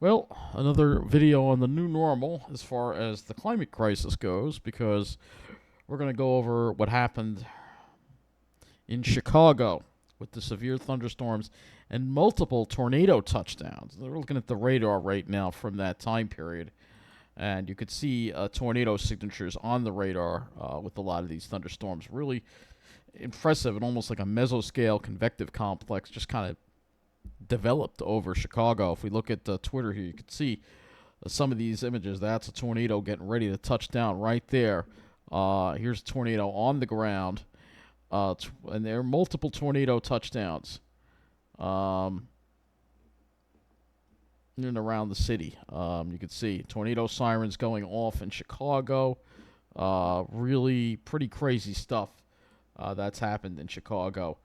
Well, another video on the new normal as far as the climate crisis goes, because we're going to go over what happened in Chicago with the severe thunderstorms and multiple tornado touchdowns. We're looking at the radar right now from that time period, and you could see tornado signatures on the radar with a lot of these thunderstorms. Really impressive and almost like a mesoscale convective complex just kind of developed over Chicago. If we look at Twitter here, you can see some of these images. That's a tornado getting ready to touch down right there. Here's a tornado on the ground, and there are multiple tornado touchdowns in and around the city. You can see tornado sirens going off in Chicago. Really pretty crazy stuff that's happened in Chicago.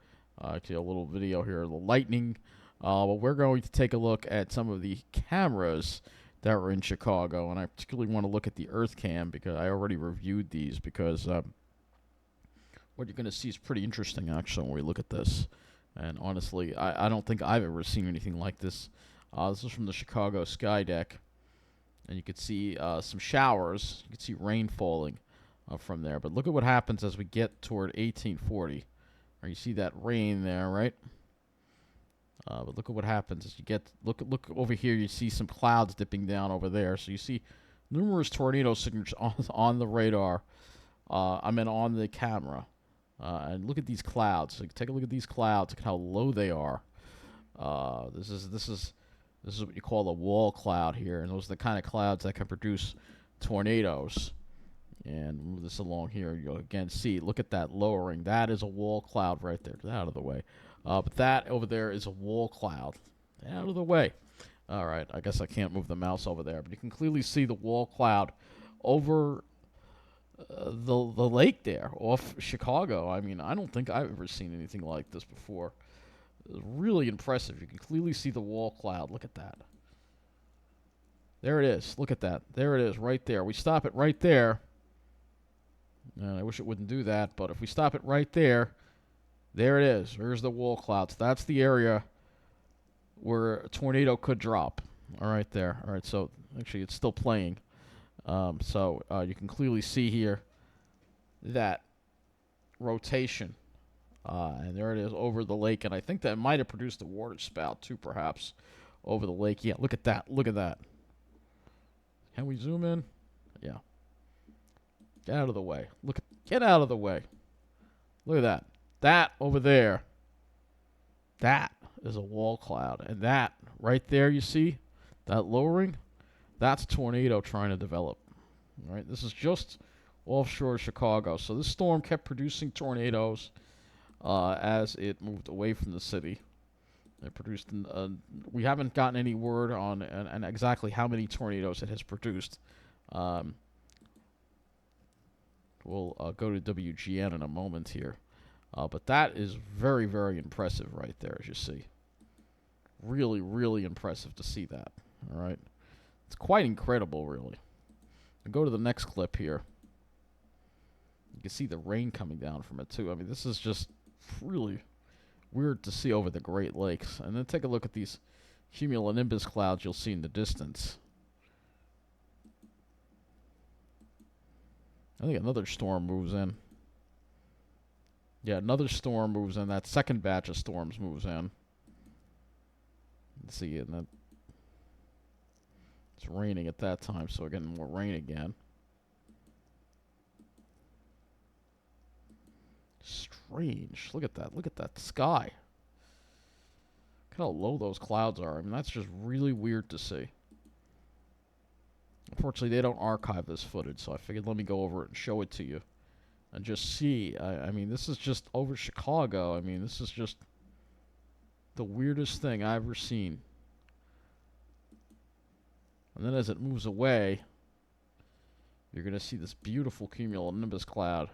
Actually, a little video here of the lightning. But we're going to take a look at some of the cameras that were in Chicago, and I particularly want to look at the Earth Cam because I already reviewed these. Because what you're going to see is pretty interesting, actually, when we look at this. And honestly, I don't think I've ever seen anything like this. This is from the Chicago sky deck, and you can see some showers. You can see rain falling from there. But look at what happens as we get toward 1840. You see that rain there, right? But look at what happens as you get. Look over here. You see some clouds dipping down over there. So you see numerous tornado signatures on the radar. On the camera. And look at these clouds. So take a look at these clouds. Look at how low they are. This is what you call a wall cloud here, and those are the kind of clouds that can produce tornadoes. And move this along here. You'll again see. Look at that lowering. That is a wall cloud right there. Get out of the way. But that over there is a wall cloud. Out of the way. All right. I guess I can't move the mouse over there, but you can clearly see the wall cloud over the lake there off Chicago. I mean, I don't think I've ever seen anything like this before. It's really impressive. You can clearly see the wall cloud. Look at that. There it is. Look at that. There it is right there. We stop it right there. And I wish it wouldn't do that, but if we stop it right there, there it is. There's the wall clouds. That's the area where a tornado could drop. All right there. All right, so actually it's still playing. So you can clearly see here that rotation. And there it is over the lake. And I think that might have produced a water spout too, perhaps, over the lake. Yeah, look at that. Look at that. Can we zoom in? Yeah. Get out of the way. Get out of the way. Look at that. That over there. That is a wall cloud. And that right there, you see? That lowering? That's a tornado trying to develop. All right? This is just offshore Chicago. So this storm kept producing tornadoes as it moved away from the city. It produced. We haven't gotten any word on and exactly how many tornadoes it has produced. We'll go to WGN in a moment here. But that is very, very impressive right there, as you see. Really, really impressive to see that. All right. It's quite incredible, really. I'll go to the next clip here. You can see the rain coming down from it, too. I mean, this is just really weird to see over the Great Lakes. And then take a look at these cumulonimbus clouds you'll see in the distance. I think another storm moves in. Yeah, another storm moves in. That second batch of storms moves in. Let's see, and then it's raining at that time, so we're getting more rain again. Strange. Look at that. Look at that sky. Look how low those clouds are. I mean, that's just really weird to see. Unfortunately, they don't archive this footage, so I figured let me go over it and show it to you. And just see. I mean, this is just over Chicago. I mean, this is just the weirdest thing I've ever seen. And then as it moves away, you're going to see this beautiful cumulonimbus cloud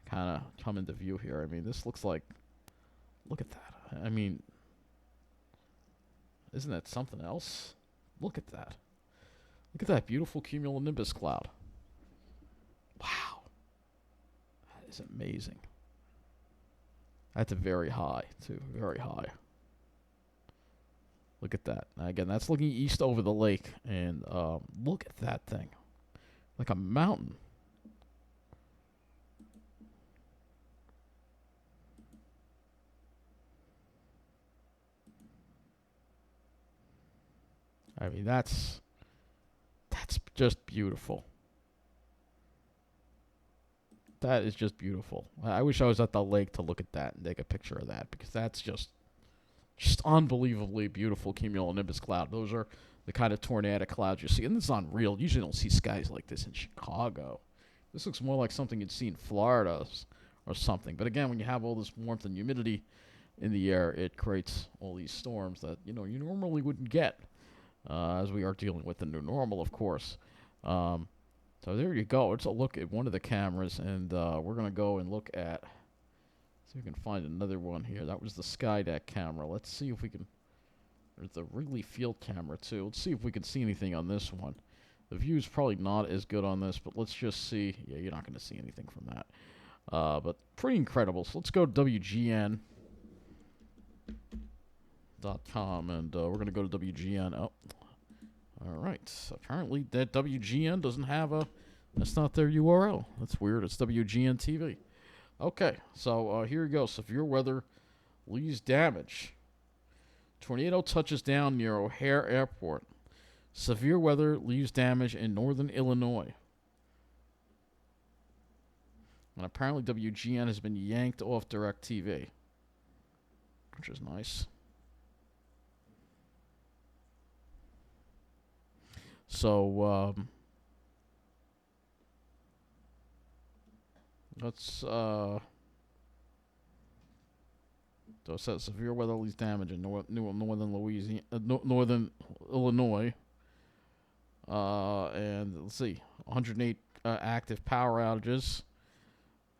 kind of come into view here. I mean, this looks like, look at that. I mean, isn't that something else? Look at that. Look at that beautiful cumulonimbus cloud. Wow. That is amazing. That's a very high, too. Very high. Look at that. Now, again, that's looking east over the lake, and look at that thing, like a mountain. I mean, that's just beautiful. That is just beautiful. I wish I was at the lake to look at that and take a picture of that because that's just unbelievably beautiful cumulonimbus cloud. Those are the kind of tornadic clouds you see, and this is unreal. You usually don't see skies like this in Chicago. This looks more like something you'd see in Florida or something. But again, when you have all this warmth and humidity in the air, it creates all these storms that you normally wouldn't get, as we are dealing with the new normal, of course. Um, so there you go. It's a look at one of the cameras, and we're gonna go and look at. See if we can find another one here. That was the Skydeck camera. Let's see if we can. There's the Wrigley Field camera too. Let's see if we can see anything on this one. The view's probably not as good on this, but let's just see. Yeah, you're not going to see anything from that. But pretty incredible. So let's go to WGN.com, and we're going to go to WGN. Oh, all right. Apparently that WGN doesn't have a. That's not their URL. That's weird. It's WGN TV. Okay, so here we go. Severe weather leaves damage. Tornado touches down near O'Hare Airport. Severe weather leaves damage in northern Illinois. And apparently WGN has been yanked off DirecTV, which is nice. So, let's, so it says severe weather leaves damage in northern Louisiana, northern Illinois. And let's see, 108 active power outages.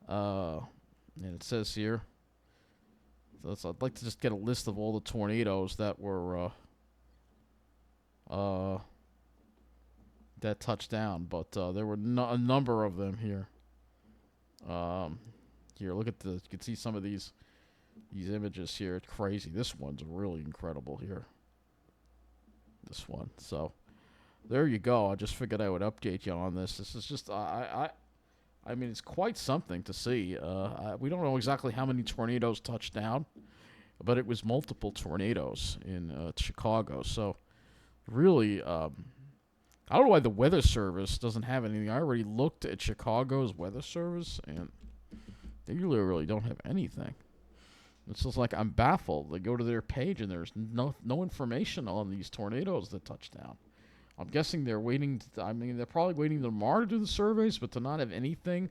And it says here. So I'd like to just get a list of all the tornadoes that were that touched down, but there were a number of them here. Here, look at you can see some of these images here. It's crazy. This one's really incredible here. This one. So there you go. I just figured I would update you on this. This is just I mean, it's quite something to see. We don't know exactly how many tornadoes touched down, but it was multiple tornadoes in Chicago. So really, I don't know why the Weather Service doesn't have anything. I already looked at Chicago's Weather Service, and they really don't have anything. It's just like I'm baffled. They go to their page, and there's no information on these tornadoes that touched down. I'm guessing they're waiting. They're probably waiting tomorrow to do the surveys, but to not have anything,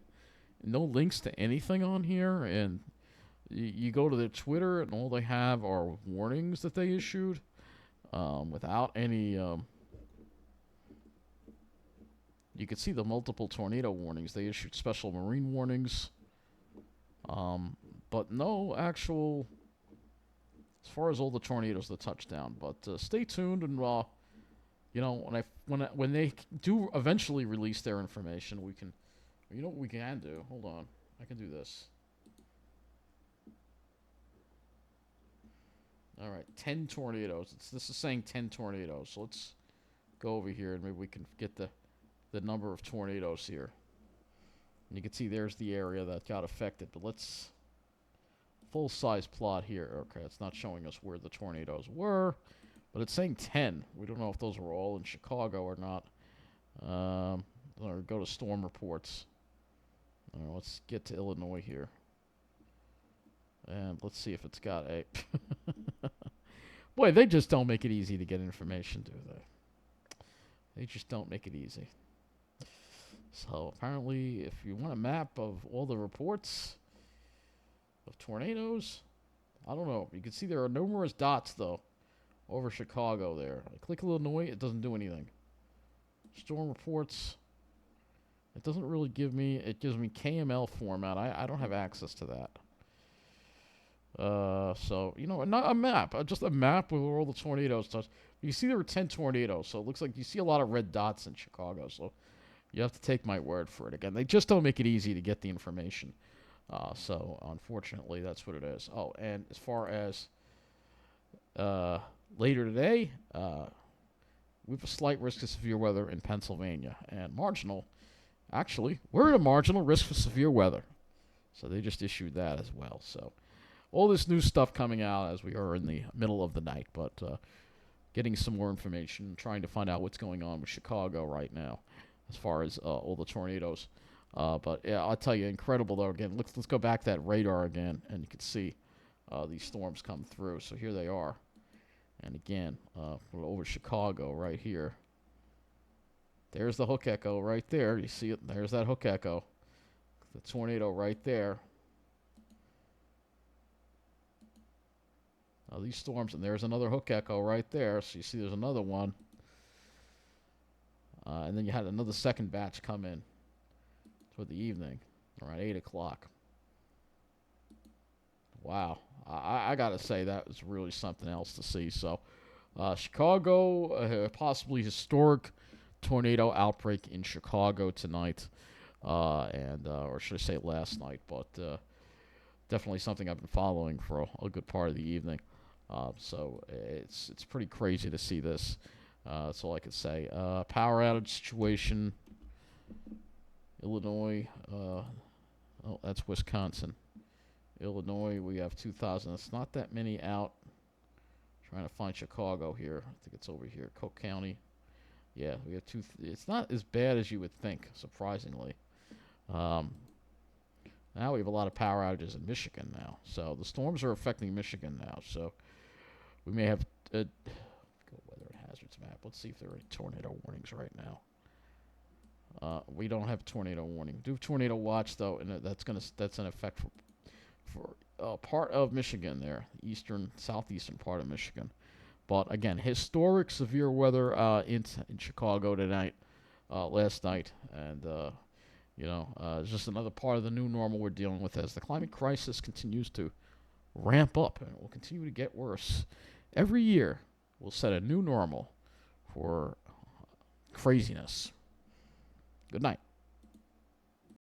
no links to anything on here, and you go to their Twitter, and all they have are warnings that they issued, without any. You could see the multiple tornado warnings. They issued special marine warnings, but no actual, as far as all the tornadoes that touched down. But stay tuned, and when they do eventually release their information, we can, you know what we can do? Hold on, I can do this. All right, 10 tornadoes. This is saying 10 tornadoes. So let's go over here, and maybe we can get the number of tornadoes here. And you can see there's the area that got affected. But let's full-size plot here. Okay, it's not showing us where the tornadoes were, but it's saying 10. We don't know if those were all in Chicago or not. Or go to storm reports. Let's get to Illinois here. And let's see if it's got a... Boy, they just don't make it easy to get information, do they? They just don't make it easy. So apparently, if you want a map of all the reports of tornadoes, I don't know. You can see there are numerous dots, though, over Chicago there. I click Illinois, it doesn't do anything. Storm reports, it doesn't really give me, it gives me KML format. I don't have access to that. So, not a map, just a map with all the tornadoes touched. You see there were 10 tornadoes, so it looks like you see a lot of red dots in Chicago, so you have to take my word for it. Again, they just don't make it easy to get the information. So, unfortunately, that's what it is. Oh, and as far as Later today, we have a slight risk of severe weather in Pennsylvania, and marginal. Actually, we're at a marginal risk for severe weather. So they just issued that as well. So all this new stuff coming out as we are in the middle of the night, but getting some more information, trying to find out what's going on with Chicago right now as far as all the tornadoes. But yeah, I'll tell you, incredible though. Again, let's go back to that radar again, and you can see these storms come through. So here they are, and again, we're over Chicago right here. There's the hook echo right there. You see it? There's that hook echo. The tornado right there. Now these storms, and there's another hook echo right there. So you see there's another one. And then you had another second batch come in toward the evening, around 8 o'clock. Wow. I got to say, that was really something else to see. So Chicago, possibly historic tornado outbreak in Chicago tonight. Or should I say last night, but definitely something I've been following for a good part of the evening. So it's pretty crazy to see this. That's all I could say. Power outage situation, Illinois. Oh, that's Wisconsin. Illinois, we have 2,000. It's not that many out. Trying to find Chicago here. I think it's over here, Cook County. Yeah, we have two. It's not as bad as you would think, surprisingly. Now we have a lot of power outages in Michigan now. So the storms are affecting Michigan now. So we may have go weather and hazards map. Let's see if there are any tornado warnings right now. We don't have tornado warning. Do tornado watch though, and that's in effect for part of Michigan there, southeastern part of Michigan. But again, historic severe weather in Chicago tonight, last night, and it's just another part of the new normal we're dealing with as the climate crisis continues to ramp up, and it will continue to get worse. Every year, we'll set a new normal for craziness. Good night.